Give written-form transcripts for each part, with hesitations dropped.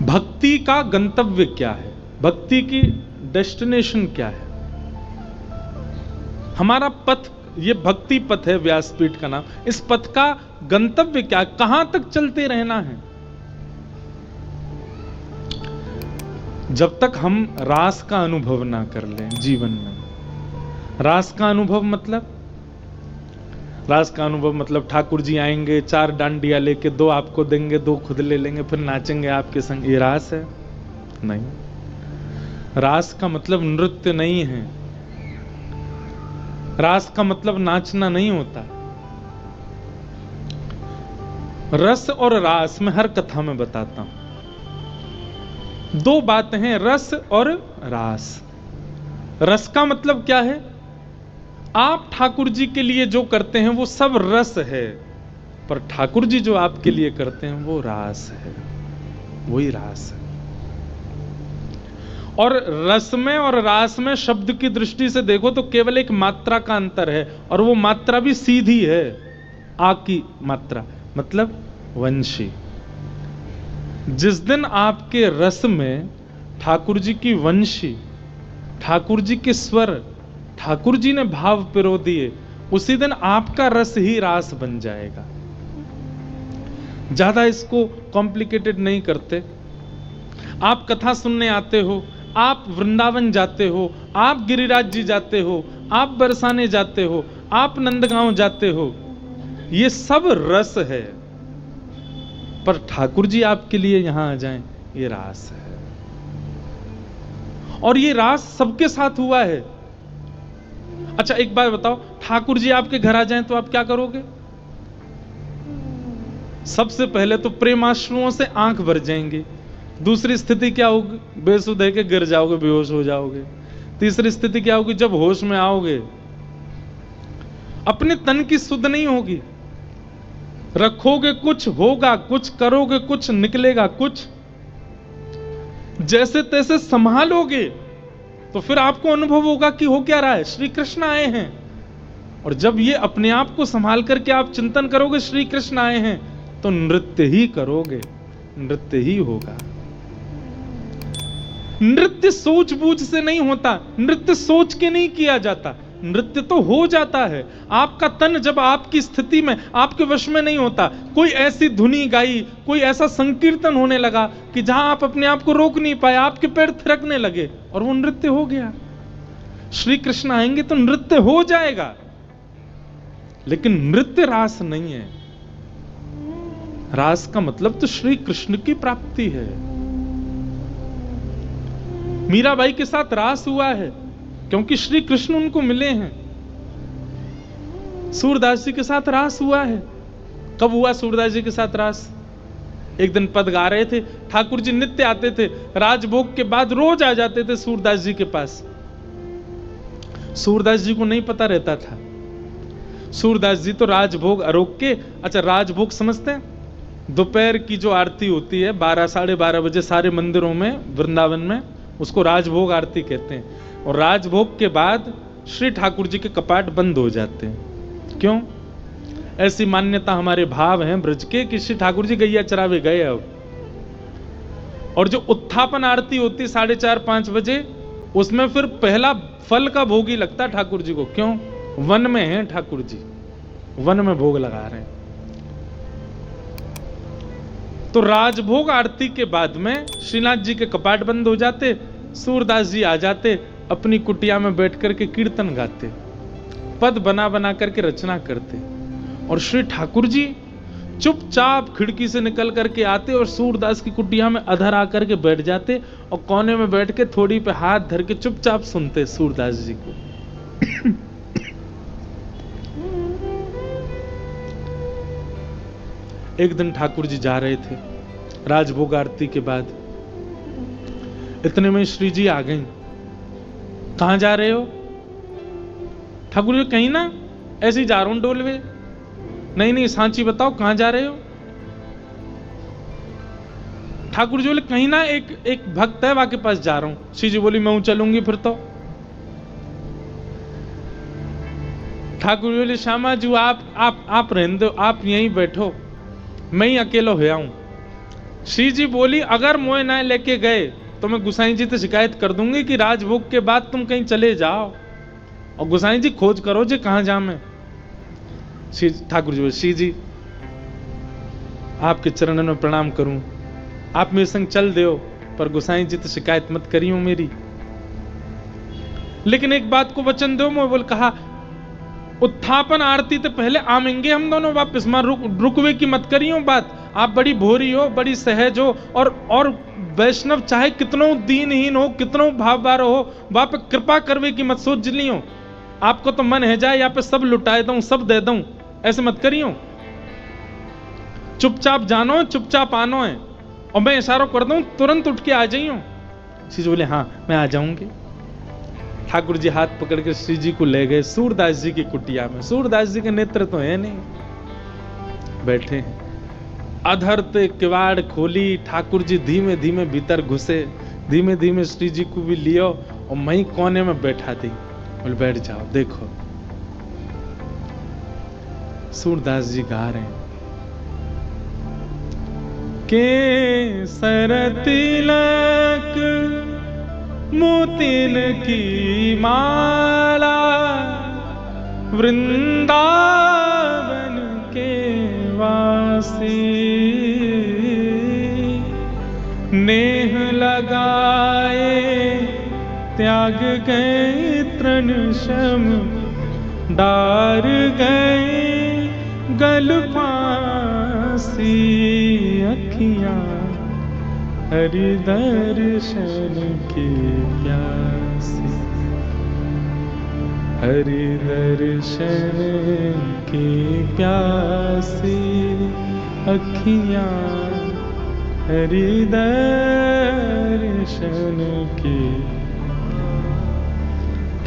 भक्ति का गंतव्य क्या है, भक्ति की डेस्टिनेशन क्या है, हमारा पथ, ये भक्ति पथ है व्यासपीठ का नाम, इस पथ का गंतव्य क्या है, कहां तक चलते रहना है। जब तक हम रास का अनुभव ना कर लें जीवन में, रास का अनुभव मतलब ठाकुर जी आएंगे, 4 डांडिया लेके, 2 आपको देंगे, 2 खुद ले लेंगे, फिर नाचेंगे आपके संग, ये रास है? नहीं। रास का मतलब नृत्य नहीं है, रास का मतलब नाचना नहीं होता। रस और रास में हर कथा में बताता हूं, 2 बातें हैं, रस और रास। रस का मतलब क्या है? आप ठाकुर जी के लिए जो करते हैं वो सब रस है, पर ठाकुर जी जो आपके लिए करते हैं वो रास है, वही रास है। और रस में और रास में शब्द की दृष्टि से देखो तो केवल एक मात्रा का अंतर है, और वो मात्रा भी सीधी है, आ की मात्रा, मतलब वंशी। जिस दिन आपके रस में ठाकुर जी की वंशी, ठाकुर जी के स्वर, ठाकुर जी ने भाव पिरो दिए, उसी दिन आपका रस ही रास बन जाएगा। ज्यादा इसको कॉम्प्लिकेटेड नहीं करते। आप कथा सुनने आते हो, आप वृंदावन जाते हो, आप गिरिराज जी जाते हो, आप बरसाने जाते हो, आप नंदगांव जाते हो, ये सब रस है, पर ठाकुर जी आपके लिए यहां आ जाएं, ये रास है। और ये रास सबके साथ हुआ है। अच्छा एक बात बताओ, ठाकुर जी आपके घर आ जाएं तो आप क्या करोगे? सबसे पहले तो प्रेमाश्रुओं से आंख भर जाएंगी। दूसरी स्थिति क्या होगी? बेसुध है के गिर जाओगे, बेहोश हो जाओगे। तीसरी स्थिति क्या होगी? जब होश में आओगे अपने तन की सुध नहीं होगी, रखोगे कुछ, होगा कुछ, करोगे कुछ, निकलेगा कुछ, जैसे तैसे संभालोगे तो फिर आपको अनुभव होगा कि हो क्या रहा है, श्री कृष्ण आए हैं। और जब ये अपने आप को संभाल करके आप चिंतन करोगे श्री कृष्ण आए हैं, तो नृत्य ही करोगे, नृत्य ही होगा। नृत्य सूझबूझ से नहीं होता, नृत्य सोच के नहीं किया जाता, नृत्य तो हो जाता है। आपका तन जब आपकी स्थिति में, आपके वश में नहीं होता, कोई ऐसी धुनी गाई, कोई ऐसा संकीर्तन होने लगा कि जहां आप अपने आप को रोक नहीं पाए, आपके पैर थिरकने लगे, और वो नृत्य हो गया। श्री कृष्ण आएंगे तो नृत्य हो जाएगा, लेकिन नृत्य रास नहीं है। रास का मतलब तो श्री कृष्ण की प्राप्ति है। मीराबाई के साथ रास हुआ है क्योंकि श्री कृष्ण उनको मिले हैं। सूरदास जी के साथ रास हुआ है। कब हुआ सूरदास जी के साथ रास? एक दिन पद गा रहे थे, ठाकुर जी नित्य आते थे, राजभोग के बाद रोज आ जाते थे सूरदास जी के पास। सूरदास जी को नहीं पता रहता था, सूरदास जी तो राजभोग अरोग के, अच्छा राजभोग समझते हैं? दोपहर की जो आरती होती है 12 साढ़े 12 बजे सारे मंदिरों में वृंदावन में, उसको राजभोग आरती कहते हैं। और राजभोग के बाद श्री ठाकुर जी के कपाट बंद हो जाते हैं। क्यों? ऐसी मान्यता हमारे भाव हैं ब्रज के कि श्री ठाकुर जी गैया चरावे गए अब। और जो उत्थापन आरती होती 4:30-5 बजे, उसमें फिर पहला फल का भोग ही लगता ठाकुर जी को। क्यों? वन में हैं ठाकुर जी, वन में भोग लगा रहे हैं। तो राजभोग आरती के बाद में श्रीनाथ जी के कपाट बंद हो जाते, सूरदास जी आ जाते, अपनी कुटिया में बैठ करके कीर्तन गाते, पद बना बना करके रचना करते, और श्री ठाकुर जी चुपचाप खिड़की से निकल करके आते और सूरदास की कुटिया में अधर आकर के बैठ जाते, और कोने में बैठ के थोड़ी पे हाथ धर के चुपचाप सुनते सूरदास जी को। एक दिन ठाकुर जी जा रहे थे राजभोग आरती के बाद, इतने में श्री जी आ गई। कहां जा रहे हो? ठाकुर जी कहीं ना, ऐसे ही जा रहा हूं डोलवे। नहीं नहीं सांची बताओ कहां जा रहे हो? ठाकुर जी बोले कहीं ना, एक भक्त है वहां के पास जा रहा हूं। श्री जी बोली मैं चलूंगी फिर तो। ठाकुर जी बोले श्यामा जी आप रहने दो, आप यहीं बैठो, मैं ही अकेला हो आऊं। श्री जी बोली अगर मोए ना लेके गए तो मैं गुसाई जी से शिकायत कर दूंगी कि राजभोग के बाद तुम कहीं चले जाओ, और गुसाई जी खोज करो जी कहां जा मैं। ठाकुर जी बोले श्री जी आपके चरणों में प्रणाम करूं, आप मेरे संग चल दो, पर गुसाई जी तो शिकायत मत करियो मेरी, लेकिन एक बात को वचन दो। मैं बोल कहा उत्थापन आरती तो पहले आमेंगे हम दोनों वापस, मां रुकवे की मत करियो बात। आप बड़ी भोरी हो, बड़ी सहज हो, और वैष्णव चाहे कितनो दीनहीन हो, कितनो भाववार हो, वहां पे कृपा करवे की मत सोच लियो। आपको तो मन है जाए यहाँ पे सब लुटाए दूं, सब दे दूं, ऐसे मत करियो। चुपचाप जानो, चुपचाप आनो है, और मैं इशारा कर दूं तुरंत उठ के आ जाइयो। श्री जी बोले हाँ मैं आ जाऊंगी। ठाकुर जी हाथ पकड़ के श्री जी को ले गए सूरदास जी की कुटिया में। सूरदास जी के नेत्र तो है नहीं, बैठे हैं। अधर ते किवाड़ खोली, ठाकुर जी धीमे धीमे भीतर घुसे, धीमे धीमे श्री जी को भी लियो और मैं कोने में बैठा दी। बोले बैठ जाओ। देखो सूरदास जी गा रहे हैं के सरतिलक मोतिन की माला, वृंदावन के वासी, नेह लगाए त्याग गए तृण शम, डार गए गल फांसी, अखियां हरि दर्शन की प्यासी, हरि दर्शन की प्यासी, अखियां हरि दर्शन की।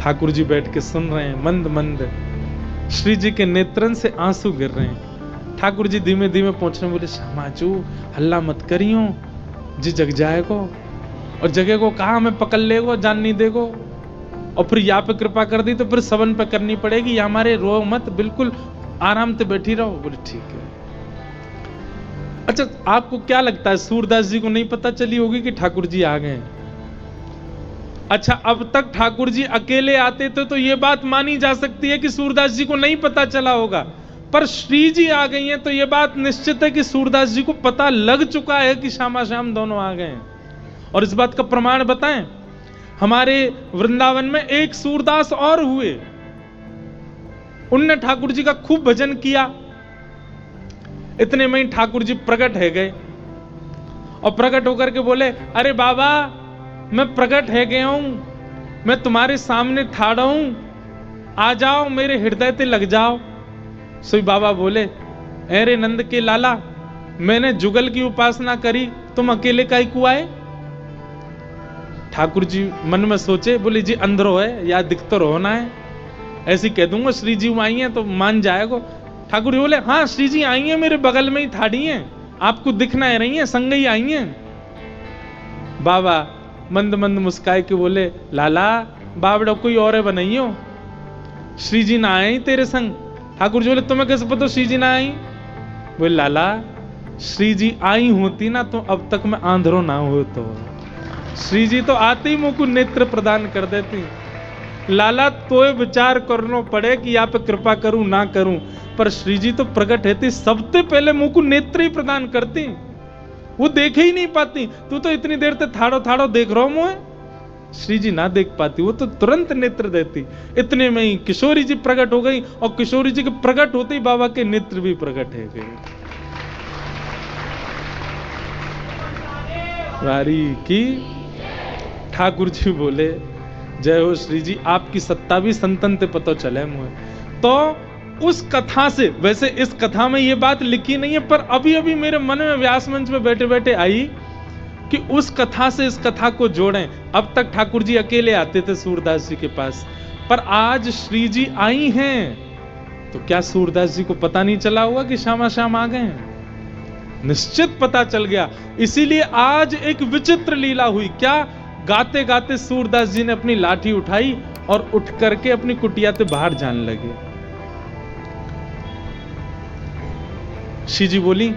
ठाकुर जी बैठ के सुन रहे हैं, मंद मंद श्री जी के नेत्रन से आंसू गिर रहे हैं। ठाकुर जी धीमे धीमे पहुंचने बोले श्यामाचू हल्ला मत करियो जी, जग जाएगो, और जगह को कहा हमें पकड़ लेगो, जान नहीं देगो, और फिर यहाँ पे कृपा कर दी तो फिर सबन पे करनी पड़ेगी, या हमारे रो मत, बिल्कुल आराम से बैठी रहो। बोले ठीक है। अच्छा आपको क्या लगता है सूरदास जी को नहीं पता चली होगी कि ठाकुर जी आ गए? अच्छा अब तक ठाकुर जी अकेले आते थे तो ये बात मानी जा सकती है कि सूरदास जी को नहीं पता चला होगा, पर श्री जी आ गई हैं तो ये बात निश्चित है कि सूरदास जी को पता लग चुका है कि श्यामा श्याम दोनों आ गए हैं। और इस बात का प्रमाण बताएं, हमारे वृंदावन में एक सूरदास और हुए, उनने ठाकुर जी का खूब भजन किया। इतने में ही ठाकुर जी प्रकट है गए, और प्रकट होकर के बोले अरे बाबा मैं प्रकट है गया हूं, मैं तुम्हारे सामने ठाड़ा हूं, आ जाओ मेरे हृदय ते लग जाओ। सोई बाबा बोले अरे नंद के लाला, मैंने जुगल की उपासना करी, तुम अकेले काहे को आए? ठाकुर जी मन में सोचे, बोले जी अंदरो है या दिख तो होना है, ऐसी कह दूंगा श्री जी आई हैं तो मान जाएगो। ठाकुर जी बोले हाँ श्री जी आई हैं, मेरे बगल में ही ठाड़ी हैं, आपको दिखना है रही हैं, संग ही आई हैं। बाबा मंद मंद मुस्काए के बोले लाला बाबड़ा कोई और बनाइयो, श्री जी ना आए तेरे संग। ठाकुर जी बोले तुम्हें कैसे पता श्री जी ना आई? बोले लाला श्री जी आई होती ना तो अब तक मैं आंधरो ना हो, तो श्री जी तो आते ही मुंह को नेत्र प्रदान कर देती। लाला तो विचार करना पड़े कि यहाँ पे कृपा करूं ना करूं, पर श्री जी तो प्रकट है, सबसे पहले मुंह को नेत्र ही प्रदान करती, वो देखे ही नहीं पाती। तू तो इतनी देर तक थाड़ो थाड़ो देख रहा हूं मुझे, श्री जी ना देख पाती, वो तो तुरंत नेत्र देती। इतने में ही किशोरी जी प्रकट हो गई, और किशोरी जी के प्रकट होते ही बाबा के नेत्र भी प्रकट है गए। वारी की ठाकुर जी बोले जय हो श्री जी, आपकी सत्ता भी संतन ते पता चले मुझे। तो उस कथा से, वैसे इस कथा में ये बात लिखी नहीं है, पर अभी अभी मेरे मन में व्यास मंच में बैठे बैठे आई कि उस कथा से इस कथा को जोड़ें। अब तक ठाकुर जी अकेले आते थे सूरदास जी के पास, पर आज श्री जी आई हैं, तो क्या सूरदास जी को पता नहीं चला होगा कि श्यामा श्याम आ गए हैं? निश्चित पता चल गया। इसीलिए आज एक विचित्र लीला हुई। क्या? गाते गाते सूरदास जी ने अपनी लाठी उठाई और उठ करके अपनी कुटिया से बाहर जाने लगे। श्री जी बोली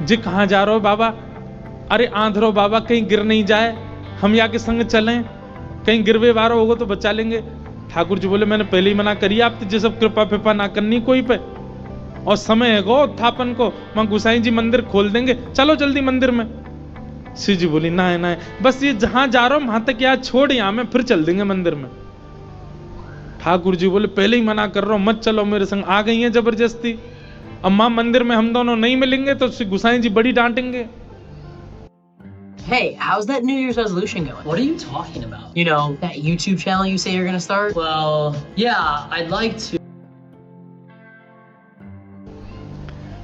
जी कहां जा रहे हो बाबा? अरे आंधरो बाबा कहीं गिर नहीं जाए, हम या के संग चलें, कहीं गिरवे वारो होगा तो बचा लेंगे। ठाकुर जी बोले मैंने पहले ही मना करी आप तो, सब कृपा फिपा ना करनी कोई पे, और समय है गो उत्थापन को, वहां गुसाई जी मंदिर खोल देंगे, चलो जल्दी मंदिर में। शिव जी बोली ना है ना है, बस ये जहां जा रहा हूं वहां तक याद छोड़, यहां में फिर चल देंगे मंदिर में। ठाकुर जी बोले पहले ही मना कर रहा हूं, मत चलो मेरे संग। आ गई है जबरदस्ती, अब मां मंदिर में हम दोनों नहीं मिलेंगे तो गुसाई जी बड़ी डांटेंगे। Hey, how's that New Year's resolution going? What are you talking about? You know, that YouTube channel you say you're gonna start? Well, yeah, I'd like to.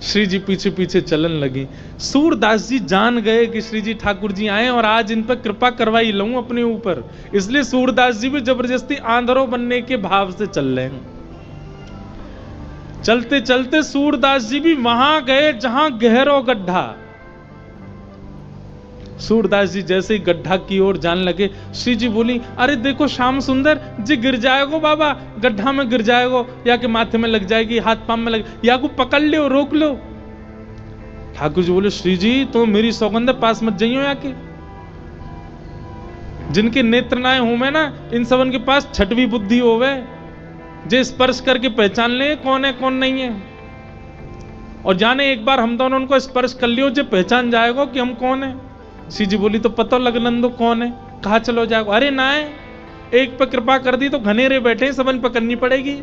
Shri जी पीछे पीछे चलन लगी। सूरदास जी जान गए कि श्री जी ठाकुर जी आए और आज इन पर कृपा करवाई लूं अपने ऊपर, इसलिए सूरदास जी भी जबरदस्ती आंधरों बनने के भाव से चल रहे हैं। चलते चलते सूरदास जी भी वहां गए जहां गहरो गड्ढा। सूरदास जी जैसे ही गड्ढा की ओर जाने लगे, श्री जी बोली अरे देखो श्याम सुंदर जी गिर जाएगो बाबा, गड्ढा में गिर जाएगो, या के माथे में लग जाएगी, हाथ पांव में लग, या को पकड़ लो रोक लो। ठाकुर जी बोले श्री जी तो मेरी सौगंध पास मत जाइयो, या के जिनके नेत्र नाए हो में ना, इन सबन के पास छठवीं बुद्धि होवे, जे स्पर्श करके पहचान ले कौन है कौन नहीं है, और जाने एक बार हम दोनों उनको स्पर्श कर लियो, जो पहचान जाएगो कि हम कौन है। श्री जी बोली तो पता लग नंदो कौन है, कहा चलो जाओ। अरे ना है, एक पे कृपा कर दी तो घनेरे बैठे सबन पे करनी पड़ेगी।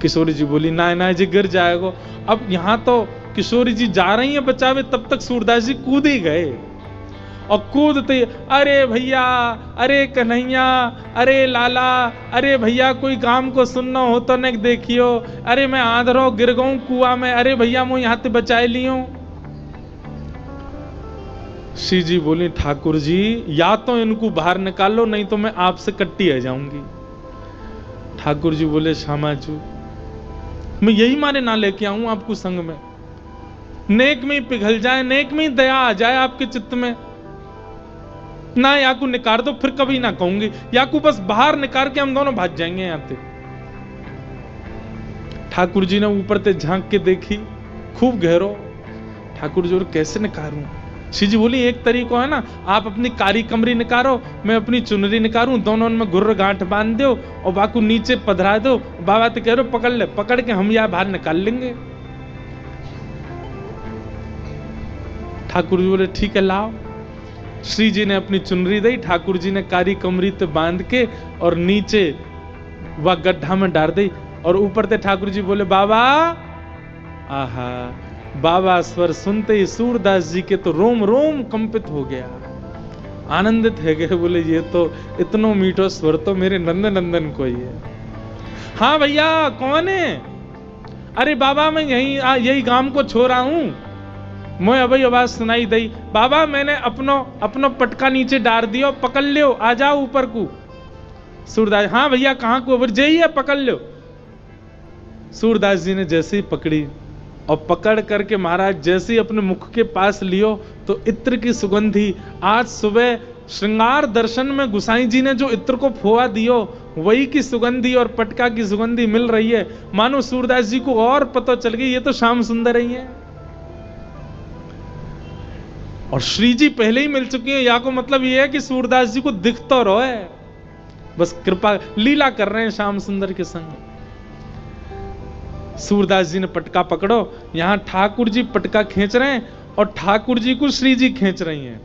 किशोरी जी बोली ना ना जी गिर जाएगो। अब यहां तो किशोरी जी जा रही है बचावे, तब तक सूरदास जी कूद ही गए, और कूदते अरे भैया, अरे कन्हैया, अरे लाला, अरे भैया कोई काम को सुनना हो तो न देखियो, अरे मैं आंधरो गिर गऊं कुआं में, अरे भैया मुझे यहां से बचाए लियो। श्री जी बोली ठाकुर जी या तो इनको बाहर निकालो, नहीं तो मैं आपसे कट्टी आ जाऊंगी। ठाकुर जी बोले श्यामाजू मैं यही मारे ना लेके आऊं आपको संग में, नेक में ही पिघल जाए, नेक में ही दया आ जाए आपके चित्त में ना, या को निकाल दो फिर कभी ना कहूंगी, या को बस बाहर निकाल के हम दोनों भाग जाएंगे यहां से। ठाकुर जी ने ऊपर से झांक के देखी, खूब गहरो। ठाकुर जी कैसे निकालूं? श्री जी बोली एक तरीका है ना, आप अपनी कारी कमरी निकालो, मैं अपनी चुनरी निकालूं, दोनों में गुर्र गांठ बांध दो और बाकू नीचे पधरा दो, बाबा तो कह रहे पकड़ ले, पकड़ के हम यहां बाहर निकाल लेंगे। ठाकुर जी बोले ठीक है लाओ। श्री जी ने अपनी चुनरी दी, ठाकुर जी ने कारी कमरी तो बांध के और नीचे वह गड्ढा में डाल दी, और ऊपर से ठाकुर जी बोले बाबा। आहा, बाबा स्वर सुनते ही सूरदास जी के तो रोम रोम कंपित हो गया, आनंदित है गए, बोले ये तो इतनो मीठो स्वर तो मेरे नंदन नंदन को ही है। हाँ भैया कौन है? अरे बाबा मैं यही गांव को छोड़ा हूं, मैं अभी आवाज सुनाई दी, बाबा मैंने अपनो पटका नीचे डाल दियो, पकड़ लियो, आ जाओ ऊपर को। सूरदास हाँ भैया कहां को? अबर जाइए पकड़ लो। सूरदास जी ने जैसे ही पकड़ी और पकड़ करके महाराज जैसे ही अपने मुख के पास लियो तो इत्र की सुगंधी, आज सुबह श्रृंगार दर्शन में गुसाई जी ने जो इत्र को फोआ दियो वही की सुगंधी और पटका की सुगंधी मिल रही है। मानो सूरदास जी को और पता चल गई ये तो श्याम सुंदर ही है, और श्री जी पहले ही मिल चुकी है। या को मतलब ये है कि सूरदास जी को दिख तो रहो है, बस कृपा लीला कर रहे हैं श्याम सुंदर के संग। सूरदास जी ने पटका पकड़ो, यहां ठाकुर जी पटका खींच रहे हैं और ठाकुर जी को श्री जी खींच रही हैं,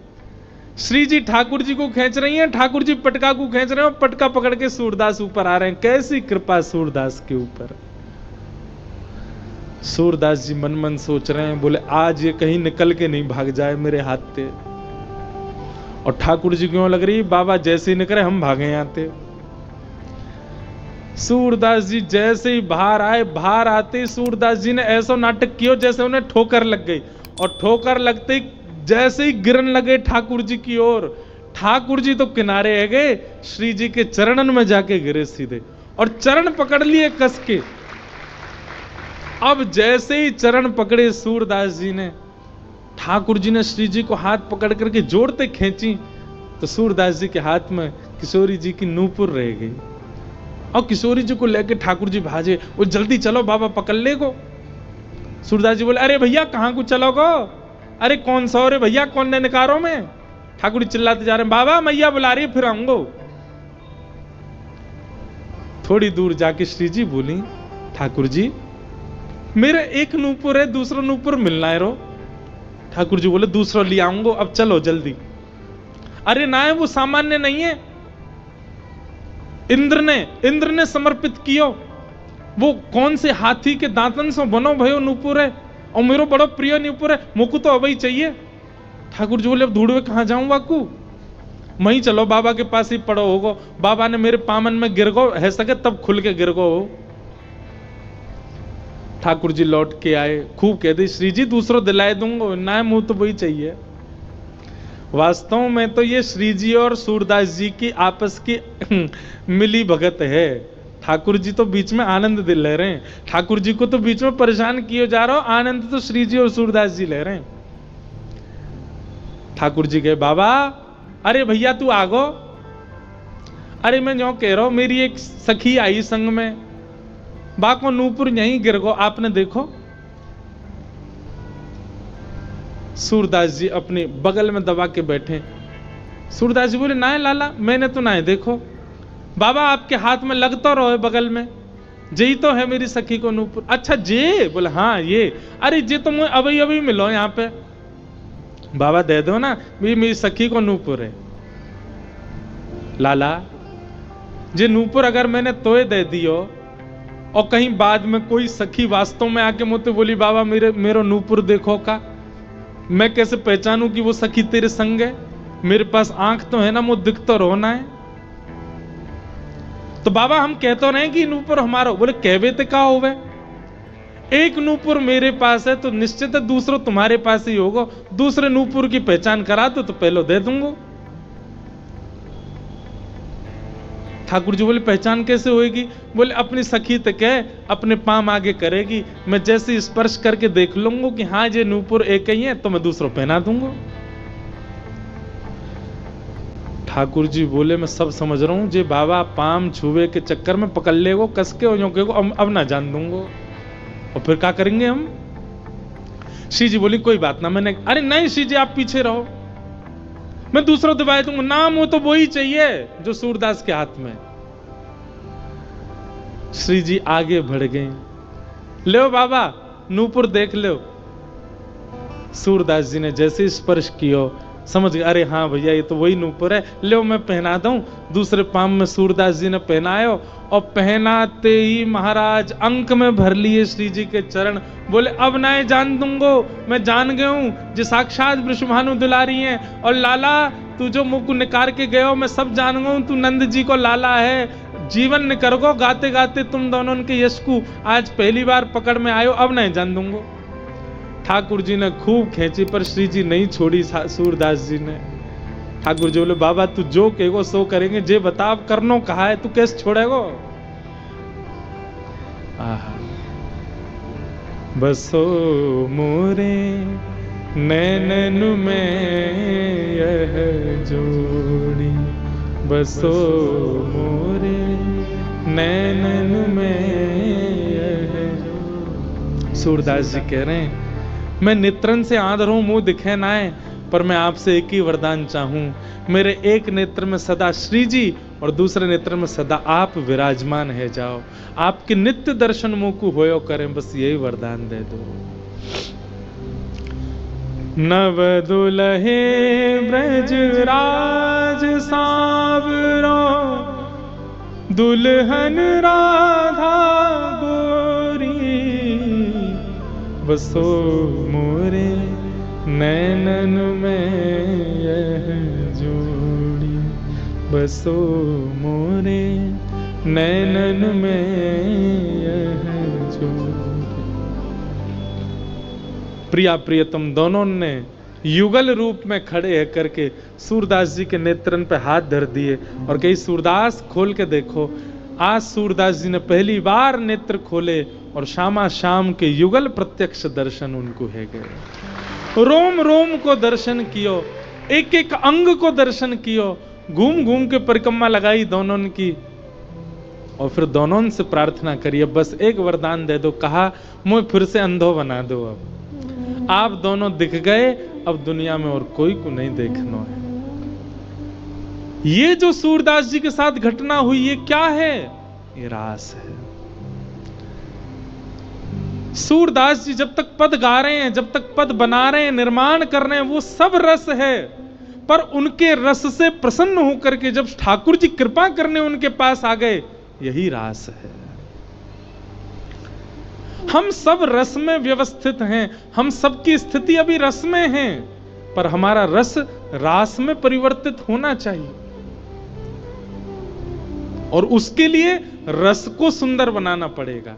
श्री जी ठाकुर जी को खींच रही हैं, ठाकुर जी पटका को खींच रहे हैं, पटका पकड़ के सूरदास ऊपर आ रहे हैं। कैसी कृपा सूरदास के ऊपर। सूरदास जी मन मन सोच रहे हैं, बोले आज ये कहीं निकल के नहीं भाग जाए मेरे हाथ से। और ठाकुर जी क्यों लग रही, बाबा जैसे ही निकले हम भागे यहां से। सूरदास जी जैसे ही बाहर आए, बाहर आते सूरदास जी ने ऐसा नाटक किया जैसे उन्हें ठोकर लग गई, और ठोकर लगते ही जैसे ही गिरन लगे ठाकुर जी की ओर, ठाकुर जी तो किनारे है गए, श्री जी के चरणन में जाके गिरे सीधे, और चरण पकड़ लिए कस के। अब जैसे ही चरण पकड़े सूरदास जी ने, ठाकुर जी ने श्री जी को हाथ पकड़ करके जोड़ते खींची तो सूरदास जी के हाथ में किशोरी जी की नूपुर रह गई, और किशोरी जी को लेकर ठाकुर जी भाजे, वो जल्दी चलो बाबा पकड़ ले गो। सूरदास जी बोले, अरे भैया कहाँ को चलोगो, अरे कौन सा हो रे भैया, कौन ने निकारो में। ठाकुर जी चिल्लाते जा रहे हैं, बाबा मैया बुला रही है, फिर आऊंगो। थोड़ी दूर जाके श्री जी बोली, ठाकुर जी मेरे एक नूपुर है, दूसरा नूपुर मिलना है रो। ठाकुर जी बोले, दूसरा ले आऊंगो, अब चलो जल्दी। अरे ना है, वो सामान्य नहीं है, इंद्र ने समर्पित कियो, वो कौन से हाथी के दांतन से बनो भयो नूपुर है, और मेरो बड़ो प्रिय नूपुर है, मुझको तो अभी चाहिए। ठाकुर जी बोले, अब ढूंढवे कहां जाऊं वाकू, वहीं चलो बाबा के पास ही पड़ो होगो, बाबा ने मेरे पामन में गिर गो है सके तब खुल के गिर गो हो। ठाकुर जी लौट के आए, खूब कह दी, श्री जी दूसरों दिलाए दूंगो, ना मुंह तो वही चाहिए। वास्तव में तो ये श्री जी और सूरदास जी की आपस की मिली भगत है। ठाकुर जी तो बीच में आनंद ले रहे हैं, ठाकुर जी को तो बीच में परेशान किए जा रहा हो, आनंद तो श्री जी और सूरदास जी ले रहे हैं। ठाकुर जी कहे, बाबा अरे भैया तू आगो, अरे मैं जो कह रहा हूं, मेरी एक सखी आई संग में, बाको नूपुर यहीं गिर गो, आपने देखो। सूरदास जी अपने बगल में दबा के बैठे। सूरदास जी बोले, ना है लाला, मैंने तो ना है देखो। बाबा आपके हाथ में लगता रहो बगल में, यही तो है मेरी सखी को नूपुर। अच्छा जे, बोले हाँ ये, अरे जे तो मुझे अभी अभी मिलो यहाँ पे। बाबा दे दो ना, मेरी सखी को नूपुर है। लाला जे नूपुर अगर मैंने तोय दे दियो, और कहीं बाद में कोई सखी वास्तव में आके मुझे बोली, बाबा मेरो नूपुर देखो का, मैं कैसे पहचानूं कि वो सखी तेरे संग है? मेरे पास आंख तो है ना, मुझे दिख तो रोना है। तो बाबा हम कहते रहे कि नूपुर हमारा, बोले कहवे ते का होवे, एक नूपुर मेरे पास है तो निश्चित है दूसरा तुम्हारे पास ही होगा, दूसरे नूपुर की पहचान करा दो तो पहले दे दूंगा। ठाकुर जी बोले, पहचान कैसे होएगी? बोले अपनी सखी तक है, अपने पाम आगे करेगी, मैं जैसे स्पर्श करके देख लूंगा कि हाँ ये नूपुर एक ही है तो मैं दूसरों पहना दूंगा। ठाकुर जी बोले, मैं सब समझ रहा हूं, जे बाबा पाम छुए के चक्कर में पकड़ लेगो कस के, अब ना जान दूंगा, और फिर क्या करेंगे हम? श्री जी बोली, कोई बात ना, मैंने, अरे नहीं श्री जी आप पीछे रहो, मैं दूसरों दबाए दूंगा, नाम हो तो वो ही चाहिए जो सूरदास के हाथ में। श्री जी आगे बढ़ गए, लो बाबा नूपुर देख लो। सूरदास जी ने जैसे स्पर्श किया, समझ गए, अरे हाँ भैया ये तो वही नूपुर है, लो मैं पहना दूं। दूसरे पाम में सूरदास जी ने पहनायो, और पहनाते ही महाराज अंक में भर लिए श्री जी के चरण। बोले अब ना जान दूंगो, मैं जान गया हूं जो साक्षात वृषभानु दुलारी हैं, और लाला तू जो मुंह को निकार के गयो मैं सब जान गया हूं, तू नंद जी को लाला है, जीवन निकर गो गाते गाते तुम दोनों के यश को आज पहली बार पकड़ में आयो, अब नहीं जान दूंगो। ठाकुर जी ने खूब खींची पर श्री जी नहीं छोड़ी सूरदास जी ने। ठाकुर जी बोले, बाबा तू जो कहेगो सो करेंगे, जे बता करनो कहा है, तू कैसे छोड़ेगो? बसो मोरे नैनन में यह जोड़ी, बसो मोरे नैनन में यह जोड़ी। सूरदास जी कह रहे हैं, मैं नेत्रन से आंध हूं, मुंह दिखे ना है, पर मैं आपसे एक ही वरदान चाहूं, मेरे एक नेत्र में सदा श्री जी और दूसरे नेत्र में सदा आप विराजमान है जाओ, आपके नित्य दर्शन मुंह को होयो करें, बस यही वरदान दे दो। नव दुलहे ब्रज राज सांवरो, दुल्हन राधा गोरी, बसो मोरे नैनन में यह जोड़ी, बसो मोरे नैनन में यह जोड़ी। प्रिया प्रियतम दोनों ने युगल रूप में खड़े है करके सूरदास जी के नेत्रन पे हाथ धर दिए और कही, सूरदास खोल के देखो। आज सूरदास जी ने पहली बार नेत्र खोले और श्यामा श्याम के युगल प्रत्यक्ष दर्शन उनको है गए। रोम रोम को दर्शन कियो, एक एक अंग को दर्शन कियो, घूम घूम के परिक्रमा लगाई दोनों की, और फिर दोनों से प्रार्थना करिए, बस एक वरदान दे दो, कहा मुझे फिर से अंधो बना दो, अब आप दोनों दिख गए, अब दुनिया में और कोई को नहीं देखना है। ये जो सूरदास जी के साथ घटना हुई, ये क्या है? ये रास है। सूरदास जी जब तक पद गा रहे हैं, जब तक पद बना रहे हैं, निर्माण कर रहे हैं, वो सब रस है, पर उनके रस से प्रसन्न होकर के जब ठाकुर जी कृपा करने उनके पास आ गए, यही रास है। हम सब रस में व्यवस्थित हैं, हम सबकी स्थिति अभी रस में है, पर हमारा रस रास में परिवर्तित होना चाहिए, और उसके लिए रस को सुंदर बनाना पड़ेगा।